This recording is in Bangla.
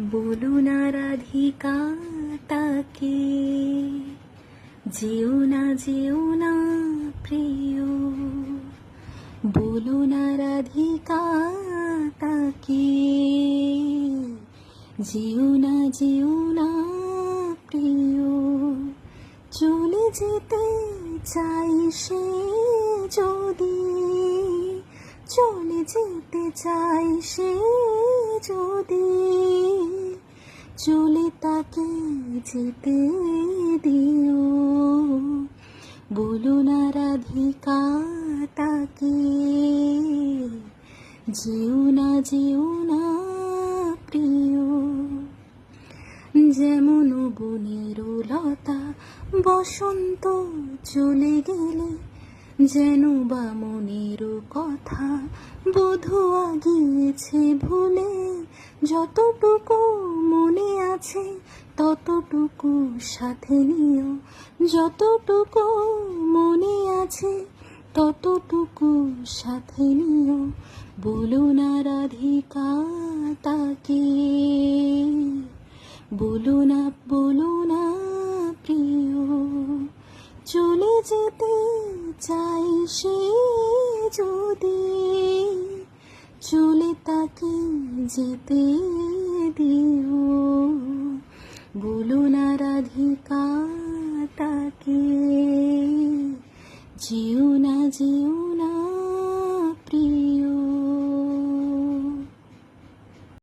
বলো না রাধিকা তাকে, যেও না প্রিয়। বলো না রাধিকা তাকে, যেও না প্রিয়। চলে যেতে চাই সে যদি, চলে যেতে চাই সে যদি, চলে তাকে যেতে দিও। বলো না রাধিকা তাকে, যেও না প্রিয়। যেমন বনের লতা বসন্ত চলে গেলে, যেন বা মনের কথা বধুয়া গিয়েছে ভুলে। যতটুকু মনে আছে ততটুকু সাথে নিও, যতটুকু মনে আছে ততটুকু সাথে নিও। বলো না রাধিকা তাকে, বলো না প্রিয়। চলে যেতে চাই সে যদি, চলে তাকে যেতে দিও। বলো না রাধিকা তাকে, যেও না